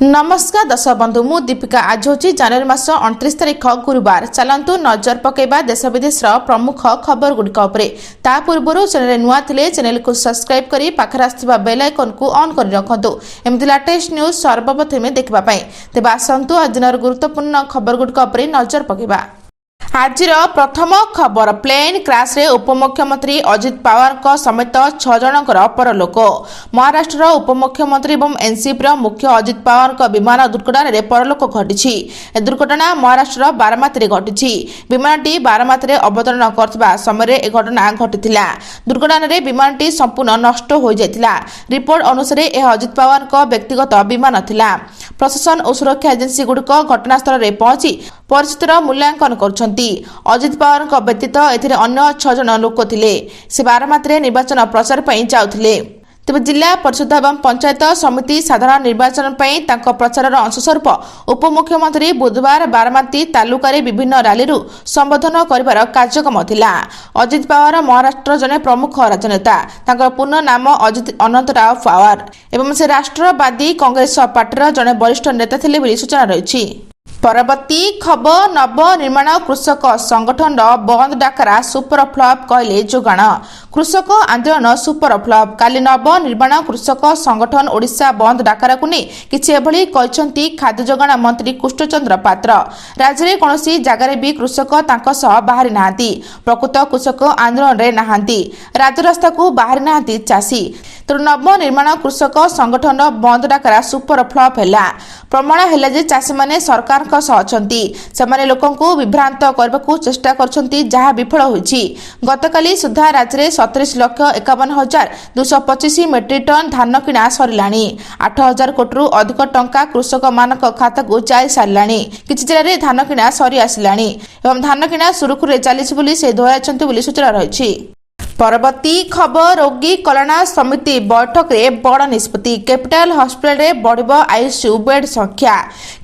नमस्कार दर्शक बंधु मु दीपिका आज हूँ जनवरी मास 29 तारिख गुरुवार। चलतु नजर पकेबा देश विदेश प्रमुख खबर गुड़िक ता पूर्व चैनल नुआ थे चैनल को सब्सक्राइब कर पाखर आसुवा बेल आइकन को ऑन कर रखु एमती लेटेस्ट न्यूज सर्वप्रथमे देखापी। तेज आसतु आज दिन गुरुत्वपूर्ण खबर गुड़िक नजर पकेबा। आज प्रथम खबर प्लेन क्रैश रे उपमुख्यमंत्री अजित पवार समेत 6 जनकर परलोक। महाराष्ट्र उपमुख्यमंत्री और एनसीपी मुख्य अजित पवार विमान दुर्घटना रे परलोक घटी। दुर्घटना महाराष्ट्र बारामती घटी। विमानटी बारामती अवतरण करथिबा समय ए घटना घटी। दुर्घटना रे विमानटी संपूर्ण नष्ट हो जाइतिला। रिपोर्ट अनुसार यह अजित पवार व्यक्तिगत विमान थिला। प्रशासन और सुरक्षा एजेंसी गुड़िक घटनास्थल में पहुंची परिस्थितिर मूल्यांकन करुछंती। अजित पवार व्यतीत एथिरे अन्य 6 जन लोक थिले। से बारामती निर्वाचन प्रचार पई जाउथिले। तेज जिला परिषद और पंचायत समिति साधारण निर्वाचन प्रचार अंशस्वरूप उपमुख्यमंत्री बुधवार बारामती तालुक विभिन्न रैली संबोधन कर कार्यक्रम थिला। अजित पवार महाराष्ट्र जने प्रमुख राजनेता। पूर्ण नाम अजित अनंतराव पवार एवं से राष्ट्रवादी कांग्रेस पार्टी जने वरिष्ठ नेता थिले सूचना रही। परवर्ती खबर नवनिर्माण कृषक संगठन बंद डाकरा सुपर फ्लॉप कहले जोगाण। कृषक आंदोलन सुपर फ्लॉप। काली नवनिर्माण कृषक संगठन ओडिशा बंद डाकरा को नहीं किसी एभली कहते खाद्य जोगाण मंत्री कृष्णचंद्र पात्र। राज्य में कौन जगार भी कृषक बाहरी नाहांती। प्रकृत कृषक आंदोलन रे नाहांती। राजरास्ता को बाहरी नाहांती चाषी। तेणु नवनिर्माण कृषक संगठन बंद डाकरा सुपर फ्लॉप है। प्रमाण है जे चाषी मैंने सरकार से लोक विभ्रांत करने को चेष्टा कर विफल होती। गतकाली सुधा राज्य में 37,51,225 मेट्रिक टन धान किणा सरला। 8,000 कोटी रु अधिक टंका कृषक मान खाता को जाई सारा। किसी जिले में धान किणा सरी आसला एवं धान किणा सुरुखुरे चली से दोहराई सूचना रही। परवर्ती खबर रोगी कल्याण समिति बैठक में बड़ निष्पत्ति। कैपिटल हॉस्पिटल रे बढ़िबो आईसीयू बेड संख्या।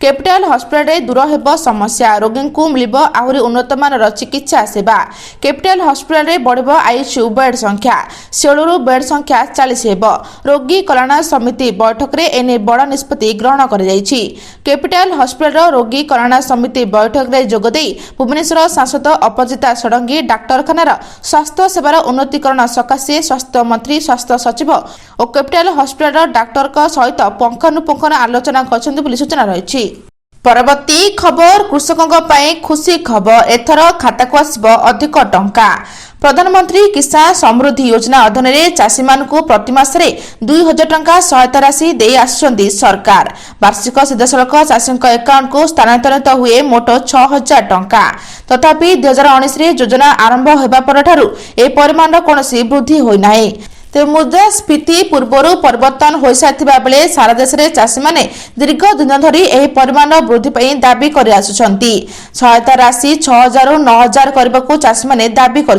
कैपिटल हॉस्पिटल रे दूर हेबो समस्या। रोगी को मिलिबो आहुरी उन्नत मानर चिकित्सा सेवा। कैपिटल हॉस्पिटल रे बढ़िबो आईसीयू बेड संख्या। 16 बेड संख्या 40 हेबो। रोगी कल्याण समिति बैठक रे एने बड़ निष्पत्ति ग्रहण कर जायछि। कैपिटल हॉस्पिटल रोगी कल्याण समिति बैठक रे जोगदेई भुवनेश्वर सांसद अपराजिता षडंगी डाक्तरखानार स्वास्थ्य सेवार उन्नतीकरण सकाशे स्वास्थ्य मंत्री स्वास्थ्य सचिव और कैपिटल हॉस्पिटल डाक्टर सहित पुंखानुपुंखन आलोचना कर सूचना रही। परवर्ती खबर कृषकों खुशी खबर। एथर खाता को आसिबो अधिक टंका। प्रधानमंत्री किसान समृद्धि योजना अधीन चाषी मानू प्रति मासरे 2,000 टंका सहायता राशि दे आसुछंती सरकार। वार्षिक सीधासलख चाषी एकाउंट को स्थानांतरित हुए मोट 6,000 टंका। तथापि 2019 योजना आरंभ होगा पर ए परिमाण कौन वृद्धि होना। तेज मुद्रास्फीति पूर्व परिवर्तन हो सारी बेले सारा देश में चाषी मैंने दीर्घ दिन धरी यह परिमाण वृद्धि दाबी कर आसुछंती। सहायता राशि 6,000 रु 9,000 करने को चाषी मैंने दाबी कर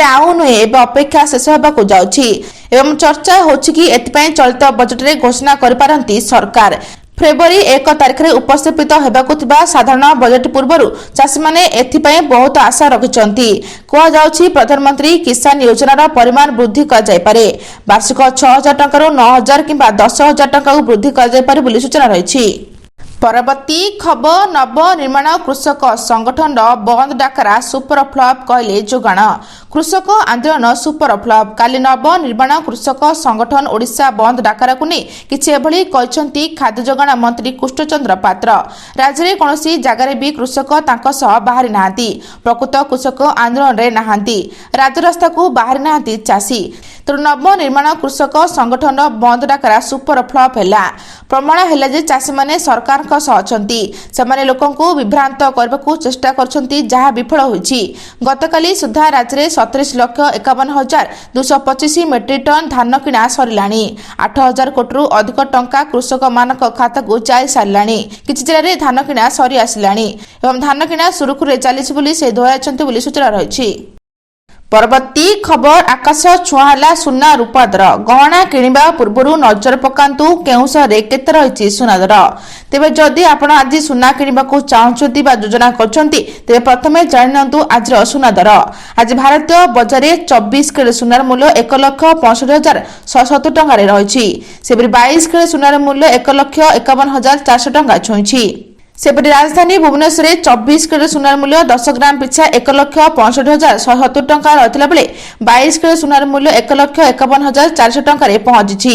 आउ नुहे एवं अपेक्षा शेष होगा जाउछि एवं चर्चा होछि कि एथिपाई चलित बजेट रे घोषणा करिपारंती सरकार। फेब्रुआरी 1 तारिख में उपस्थापित होगाकु साधारण बजेट पूर्व चाषी मैंने एथिपाई बहुत आशा रखिछंती। कहुछि प्रधानमंत्री किसान योजनार परिमाण वृद्धि कर वार्षिक 6,000 टंका 9,000 किंबा 10,000 टंका वृद्धि कर सूचना रही। परवर्ती खबर नवनिर्माण कृषक संगठन बंद डाकरा सुपर फ्लॉप कहले जोगाण। कृषक आंदोलन सुपर फ्लॉप। काली नवनिर्माण कृषक संगठन ओडिशा बंद डाकरा को नहीं किसी एभली कहते खाद्य जोगाण मंत्री कृष्णचंद्र पात्र। राज्य में कौन जगार भी कृषक बाहरी नाहांती। प्रकृत कृषक आंदोलन रे नाहांती। राजरास्ता को बाहरी नाहांती चाषी। तेणु नवनिर्माण कृषक संगठन बंद डाकरा सुपर फ्लॉप है। प्रमाण है जे चाषी मैंने सरकार से लोक विभ्रांत करने को चेष्टा कर विफल होती। गतकाली सुधा राज्य में 37,51,225 मेट्रिक टन धान किणा सरला। 8,000 कोटी रु अधिक टंका कृषक मान खाता को जाई सारा। किसी जिले में धान किणा सरी आसला एवं धान किणा सुरुखुरे चली से दोहराई सूचना रही। ପରବର୍ତ୍ତୀ ଖବର ଆକାଶ ଛୁଆଁ ହେଲା ସୁନା ରୂପା ଦର ଗହଣା କିଣିବା ପୂର୍ବରୁ ନଜର ପକାନ୍ତୁ କେଉଁ ସହରରେ କେତେ ରହିଛି ସୁନା ଦର। ତେବେ ଯଦି ଆପଣ ଆଜି ସୁନା କିଣିବାକୁ ଚାହୁଁଛନ୍ତି ବା ଯୋଜନା କରୁଛନ୍ତି ତେବେ ପ୍ରଥମେ ଜାଣିନିଅନ୍ତୁ ଆଜିର ସୁନା ଦର। ଆଜି ଭାରତୀୟ ବଜାରରେ 24 କ୍ୟାରେଟ୍ ସୁନାର ମୂଲ୍ୟ 1,65,170 ଟଙ୍କାରେ ରହିଛି। ସେପରି 22 କ୍ୟାରେଟ୍ ସୁନାର ମୂଲ୍ୟ 1,51,400 ଟଙ୍କା ଛୁଇଁଛି। ସେପରି ରାଜଧାନୀ ଭୁବନେଶ୍ୱରରେ 24 କ୍ୟାରେଟ୍ ସୁନାର ମୂଲ୍ୟ 10 ଗ୍ରାମ ପିଛା 1,65,170 ଟଙ୍କା ରହିଥିଲା ବେଳେ 22 କ୍ୟାରେଟ୍ ସୁନାର ମୂଲ୍ୟ 1,51,400 ଟଙ୍କାରେ ପହଞ୍ଚିଛି।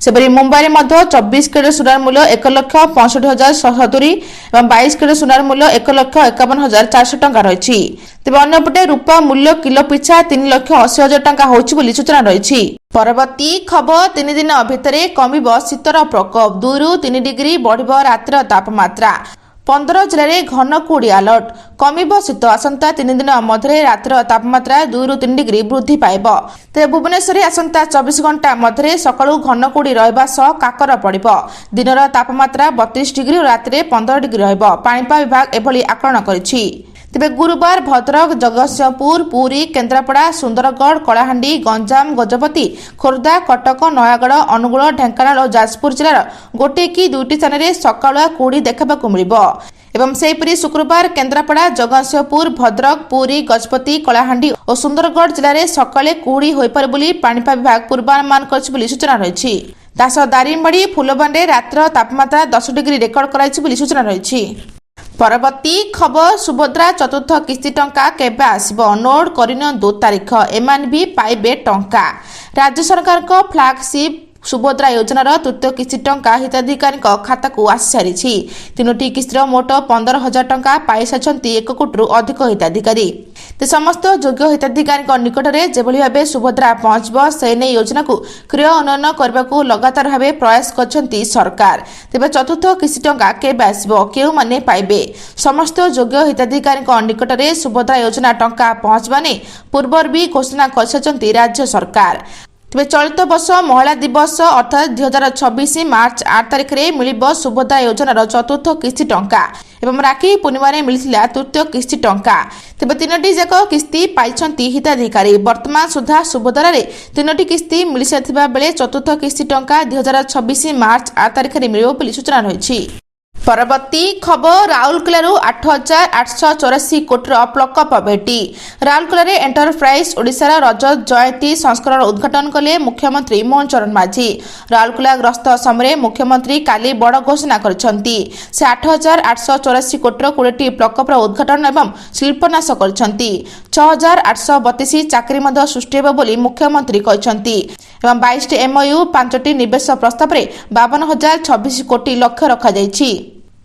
ସେପରି ମୁମ୍ବାଇରେ ମଧ୍ୟ 24 କ୍ୟାରେଟ୍ ସୁନାର ମୂଲ୍ୟ 1,65,170 ଏବଂ 22 କ୍ୟାରେଟ୍ ସୁନାର ମୂଲ୍ୟ 1,51,400 ଟଙ୍କା ରହିଛି। ତେବେ ଅନ୍ୟପଟେ ରୂପା ମୂଲ୍ୟ କିଲୋ ପିଛା 3,80,000 ଟଙ୍କା ହୋଇଛି ବୋଲି ସୂଚନା ରହିଛି। ପରବର୍ତ୍ତୀ ଖବର 3 ଦିନ ଭିତରେ କମିବ ଶୀତର ପ୍ରକୋପ 2ରୁ 3 ଡିଗ୍ରୀ ବଢ଼ିବ ରାତିର ତାପମାତ୍ରା 15 ଜିଲ୍ଲାରେ ଘନ କୁହୁଡ଼ି ଆଲର୍ଟ କମିବ ଶୀତ ଆସନ୍ତା 3 ଦିନ ମଧ୍ୟରେ ରାତିର ତାପମାତ୍ରା 2ରୁ 3 ଡିଗ୍ରୀ ବୃଦ୍ଧି ପାଇବ। ତେବେ ଭୁବନେଶ୍ୱରରେ ଆସନ୍ତା 24 ଘଣ୍ଟା ମଧ୍ୟରେ ସକାଳୁ ଘନ କୁହୁଡ଼ି ରହିବା ସହ କାକର ପଡ଼ିବ। ଦିନର ତାପମାତ୍ରା 32 ଡିଗ୍ରୀ ଓ ରାତିରେ 15 ଡିଗ୍ରୀ ରହିବ ପାଣିପାଗ ବିଭାଗ ଏଭଳି ଆକଳନ କରିଛି। ତେବେ ଗୁରୁବାର ଭଦ୍ରକ ଜଗତସିଂହପୁର ପୁରୀ କେନ୍ଦ୍ରାପଡ଼ା ସୁନ୍ଦରଗଡ଼ କଳାହାଣ୍ଡି ଗଞ୍ଜାମ ଗଜପତି ଖୋର୍ଦ୍ଧା କଟକ ନୟାଗଡ଼ ଅନୁଗୁଳ ଢେଙ୍କାନାଳ ଓ ଯାଜପୁର ଜିଲ୍ଲାର ଗୋଟିଏ କି ଦୁଇଟି ସ୍ଥାନରେ ସକାଳୁଆ କୁହୁଡ଼ି ଦେଖିବାକୁ ମିଳିବ ଏବଂ ସେହିପରି ଶୁକ୍ରବାର କେନ୍ଦ୍ରାପଡ଼ା ଜଗତସିଂହପୁର ଭଦ୍ରକ ପୁରୀ ଗଜପତି କଳାହାଣ୍ଡି ଓ ସୁନ୍ଦରଗଡ଼ ଜିଲ୍ଲାରେ ସକାଳେ କୁହୁଡ଼ି ହୋଇପାରେ ବୋଲି ପାଣିପାଗ ବିଭାଗ ପୂର୍ବାନୁମାନ କରିଛି ବୋଲି ସୂଚନା ରହିଛି। ତାସହ ଦାରିଙ୍ଗବାଡ଼ି ଫୁଲବାଣୀରେ ରାତିର ତାପମାତ୍ରା 10 ଡିଗ୍ରୀ ରେକର୍ଡ କରାଯାଇଛି ବୋଲି ସୂଚନା ରହିଛି। ପରବର୍ତ୍ତୀ ଖବର ସୁଭଦ୍ରା ଚତୁର୍ଥ କିସ୍ତି ଟଙ୍କା କେବେ ଆସିବ ନୋଟ୍ କରିନିଅନ୍ତୁ ତାରିଖ ଏମାନେ ବି ପାଇବେ ଟଙ୍କା। ରାଜ୍ୟ ସରକାରଙ୍କ ଫ୍ଲାଗସିପ୍ ସୁଭଦ୍ରା ଯୋଜନାର ତୃତୀୟ କିସ୍ତି ଟଙ୍କା ହିତାଧିକାରୀଙ୍କ ଖାତାକୁ ଆସିସାରିଛି। 3ଟି କିସ୍ତିର ମୋଟ 15,000 ଟଙ୍କା ପାଇସାରିଛନ୍ତି 1 କୋଟିରୁ ଅଧିକ ହିତାଧିକାରୀ। ସମସ୍ତ ଯୋଗ୍ୟ ହିତାଧିକାରୀଙ୍କ ନିକଟରେ ଯେଭଳି ଭାବେ ସୁଭଦ୍ରା ପହଞ୍ଚିବ ସେ ନେଇ ଯୋଜନାକୁ କ୍ରିୟ ଉନ୍ନୟନ କରିବାକୁ ଲଗାତାର ଭାବେ ପ୍ରୟାସ କରିଛନ୍ତି ସରକାର। ତେବେ ଚତୁର୍ଥ କିସ୍ତି ଟଙ୍କା କେବେ ଆସିବ କେଉଁମାନେ ପାଇବେ ସମସ୍ତ ଯୋଗ୍ୟ ହିତାଧିକାରୀଙ୍କ ନିକଟରେ ସୁଭଦ୍ରା ଯୋଜନା ଟଙ୍କା ପହଞ୍ଚିବା ନେଇ ପୂର୍ବରୁ ବି ଘୋଷଣା କରିସାରିଛନ୍ତି ରାଜ୍ୟ ସରକାର। ତେବେ ଚଳିତ ବର୍ଷ ମହିଳା ଦିବସ ଅର୍ଥାତ୍ 2026 ମାର୍ଚ୍ଚ 8 ତାରିଖରେ ମିଳିବ ସୁଭଦ୍ରା ଯୋଜନାର ଚତୁର୍ଥ କିସ୍ତି ଟଙ୍କା ଏବଂ ରାକ୍ଷୀ ପୂର୍ଣ୍ଣିମାରେ ମିଳିଥିଲା ତୃତୀୟ କିସ୍ତି ଟଙ୍କା। ତେବେ 3ଟି ଯାକ କିସ୍ତି ପାଇଛନ୍ତି ହିତାଧିକାରୀ। ବର୍ତ୍ତମାନ ସୁଦ୍ଧା ସୁଭଦ୍ରାରେ 3ଟି କିସ୍ତି ମିଳିସାରିଥିବା ବେଳେ ଚତୁର୍ଥ କିସ୍ତି ଟଙ୍କା 2026 ମାର୍ଚ୍ଚ 8 ତାରିଖରେ ମିଳିବ ବୋଲି ସୂଚନା ରହିଛି। ପରବର୍ତ୍ତୀ ଖବର ରାଉରକେଲାରୁ 8,884 କୋଟିର ପ୍ରକଳ୍ପ ଭେଟି ରାଉରକେଲାରେ ଏଣ୍ଟରପ୍ରାଇଜ୍ ଓଡ଼ିଶାର ରଜତ ଜୟନ୍ତୀ ସଂସ୍କରଣ ଉଦ୍ଘାଟନ କଲେ ମୁଖ୍ୟମନ୍ତ୍ରୀ ମୋହନ ଚରଣ ମାଝୀ। ରାଉରକେଲା ଗସ୍ତ ସମୟରେ ମୁଖ୍ୟମନ୍ତ୍ରୀ କାଲି ବଡ଼ ଘୋଷଣା କରିଛନ୍ତି। ସେ 8,884 କୋଟିର 20ଟି ପ୍ରକଳ୍ପର ଉଦ୍ଘାଟନ ଏବଂ ଶିଳ୍ପନ୍ୟାସ କରିଛନ୍ତି। 6,832 ଚାକିରି ମଧ୍ୟ ସୃଷ୍ଟି ହେବ ବୋଲି ମୁଖ୍ୟମନ୍ତ୍ରୀ କହିଛନ୍ତି ଏବଂ 22ଟି MOU 5ଟି ନିବେଶ ପ୍ରସ୍ତାବରେ 52,026 କୋଟି ଲକ୍ଷ୍ୟ ରଖାଯାଇଛି।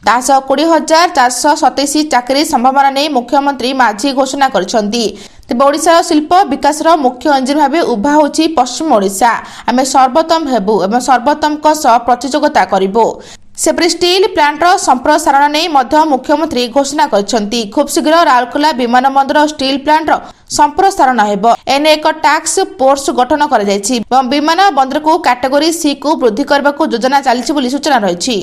ତାସହ 20,427 ଚାକିରି ସମ୍ଭାବନା ନେଇ ମୁଖ୍ୟମନ୍ତ୍ରୀ ମାଝୀ ଘୋଷଣା କରିଛନ୍ତି। ତେବେ ଓଡ଼ିଶାର ଶିଳ୍ପ ବିକାଶର ମୁଖ୍ୟ ଇଞ୍ଜିନ ଭାବେ ଉଭା ହେଉଛି ପଶ୍ଚିମ ଓଡ଼ିଶା। ଆମେ ସର୍ବୋତ୍ତମ ହେବୁ ଏବଂ ସର୍ବୋତ୍ତମଙ୍କ ସହ ପ୍ରତିଯୋଗିତା କରିବୁ। ସେପରି ଷ୍ଟିଲ୍ ପ୍ଲାଣ୍ଟର ସମ୍ପ୍ରସାରଣ ନେଇ ମଧ୍ୟ ମୁଖ୍ୟମନ୍ତ୍ରୀ ଘୋଷଣା କରିଛନ୍ତି। ଖୁବ୍ ଶୀଘ୍ର ରାଉରକେଲା ବିମାନ ବନ୍ଦର ଷ୍ଟିଲ୍ ପ୍ଲାଣ୍ଟର ସମ୍ପ୍ରସାରଣ ହେବ। ଏନେ ଏକ ଟାସ୍କ ଫୋର୍ସ ଗଠନ କରାଯାଇଛି ଏବଂ ବିମାନ ବନ୍ଦରକୁ କ୍ୟାଟେଗୋରୀ C କୁ ବୃଦ୍ଧି କରିବାକୁ ଯୋଜନା ଚାଲିଛି ବୋଲି ସୂଚନା ରହିଛି।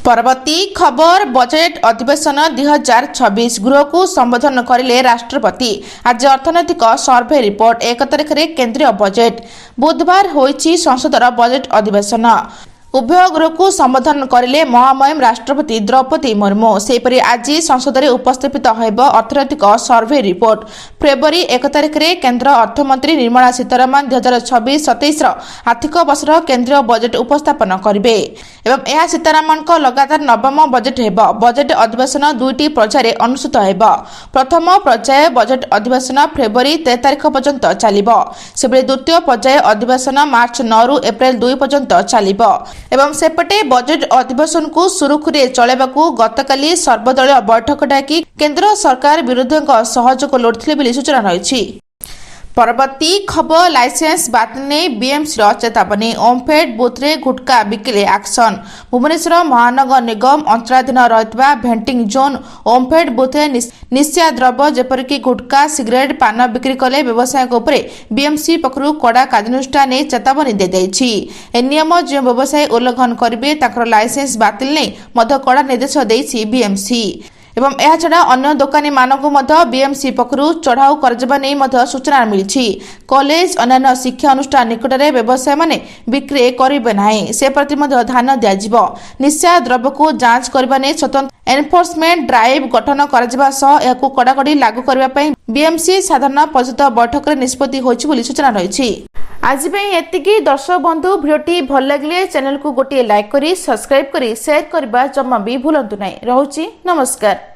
ପରବର୍ତ୍ତୀ ଖବର ବଜେଟ୍ ଅଧିବେଶନ 2026 ଗୃହକୁ ସମ୍ବୋଧନ କରିଲେ ରାଷ୍ଟ୍ରପତି। ଆଜି ଅର୍ଥନୈତିକ ସର୍ଭେ ରିପୋର୍ଟ 1 ତାରିଖରେ କେନ୍ଦ୍ରୀୟ ବଜେଟ୍ ବୁଧବାର ହୋଇଛି ସଂସଦର ବଜେଟ୍ ଅଧିବେଶନ। ଉଭୟ ଗୃହକୁ ସମ୍ବୋଧନ କରିଲେ ମହାମହିମ ରାଷ୍ଟ୍ରପତି ଦ୍ରୌପଦୀ ମୁର୍ମୁ। ସେହିପରି ଆଜି ସଂସଦରେ ଉପସ୍ଥାପିତ ହେବ ଅର୍ଥନୈତିକ ସର୍ଭେ ରିପୋର୍ଟ। ଫେବୃଆରୀ 1 ତାରିଖରେ କେନ୍ଦ୍ର ଅର୍ଥମନ୍ତ୍ରୀ ନିର୍ମଳା ସୀତାରମଣ 2026-27ର ଆର୍ଥିକ ବର୍ଷର କେନ୍ଦ୍ରୀୟ ବଜେଟ୍ ଉପସ୍ଥାପନ କରିବେ ଏବଂ ଏହା ସୀତାରମଣଙ୍କ ଲଗାତାର 9ମ ବଜେଟ୍ ହେବ। ବଜେଟ୍ ଅଧିବେଶନ 2ଟି ପର୍ଯ୍ୟାୟରେ ଅନୁଷ୍ଠିତ ହେବ। ପ୍ରଥମ ପର୍ଯ୍ୟାୟ ବଜେଟ୍ ଅଧିବେଶନ ଫେବୃଆରୀ 13 ତାରିଖ ପର୍ଯ୍ୟନ୍ତ ଚାଲିବ। ସେଭଳି ଦ୍ୱିତୀୟ ପର୍ଯ୍ୟାୟ ଅଧିବେଶନ ମାର୍ଚ୍ଚ 9ରୁ ଏପ୍ରିଲ 2 ପର୍ଯ୍ୟନ୍ତ ଚାଲିବ ଏବଂ ସେପଟେ ବଜେଟ୍ ଅଧିବେଶନକୁ ସୁରୁଖୁରୁରେ ଚଳାଇବାକୁ ଗତକାଲି ସର୍ବଦଳୀୟ ବୈଠକ ଡାକି କେନ୍ଦ୍ର ସରକାର ବିରୋଧୀଙ୍କ ସହଯୋଗ ଲୋଡ଼ିଥିଲେ ବୋଲି ସୂଚନା ରହିଛି। ପରବର୍ତ୍ତୀ ଖବର ଲାଇସେନ୍ସ ବାତିଲ ନେଇ BMCର ଚେତାବନୀ ଓମଫେଡ୍ ବୁଥରେ ଗୁଟକା ବିକିଲେ ଆକ୍ସନ। ଭୁବନେଶ୍ୱର ମହାନଗର ନିଗମ ଅଞ୍ଚଳାଧୀନ ରହିଥିବା ଭେଣ୍ଟିଂ ଜୋନ୍ ଓମଫେଡ୍ ବୁଥରେ ନିଶା ଦ୍ରବ୍ୟ ଯେପରିକି ଗୁଟକା ସିଗାରେଟ୍ ପାନ ବିକ୍ରି କଲେ ବ୍ୟବସାୟୀଙ୍କ ଉପରେ BMC ପକ୍ଷରୁ କଡ଼ା କାର୍ଯ୍ୟାନୁଷ୍ଠାନ ନେଇ ଚେତାବନୀ ଦିଆଯାଇଛି। ଏ ନିୟମ ଯେଉଁ ବ୍ୟବସାୟୀ ଉଲ୍ଲଂଘନ କରିବେ ତାଙ୍କର ଲାଇସେନ୍ସ ବାତିଲ ନେଇ ମଧ୍ୟ କଡ଼ା ନିର୍ଦ୍ଦେଶ ଦେଇଛି BMC ଏବଂ ଏହା ଛଡ଼ା ଅନ୍ୟ ଦୋକାନୀ ମାନଙ୍କୁ ମଧ୍ୟ ବିଏମ୍ସି ପକ୍ଷରୁ ଚଢ଼ାଉ କରାଯିବା ନେଇ ମଧ୍ୟ ସୂଚନା ମିଳିଛି। କଲେଜ ଅନ୍ୟାନ୍ୟ ଶିକ୍ଷା ଅନୁଷ୍ଠାନ ନିକଟରେ ବ୍ୟବସାୟୀମାନେ ବିକ୍ରି କରିବେ ନାହିଁ ସେ ପ୍ରତି ମଧ୍ୟ ଧ୍ୟାନ ଦିଆଯିବ। ନିଶା ଦ୍ରବ୍ୟକୁ ଯାଞ୍ଚ କରିବା ନେଇ ସ୍ୱତନ୍ତ୍ର ଏନଫୋର୍ସମେଣ୍ଟ ଡ୍ରାଇଭ୍ ଗଠନ କରାଯିବା ସହ ଏହାକୁ କଡ଼ାକଡ଼ି ଲାଗୁ କରିବା ପାଇଁ ବିଏମ୍ସି ସାଧାରଣ ପରିଷଦ ବୈଠକରେ ନିଷ୍ପତ୍ତି ହୋଇଛି ବୋଲି ସୂଚନା ରହିଛି। ଆଜି ପାଇଁ ଏତିକି। ଦର୍ଶକ ବନ୍ଧୁ, ଭିଡ଼ିଓଟି ଭଲ ଲାଗିଲେ ଚ୍ୟାନେଲକୁ ଗୋଟିଏ ଲାଇକ୍ କରି ସବସ୍କ୍ରାଇବ୍ କରି ସେୟାର କରିବା ଜମା ବି ଭୁଲନ୍ତୁ ନାହିଁ। ରହୁଛି, ନମସ୍କାର।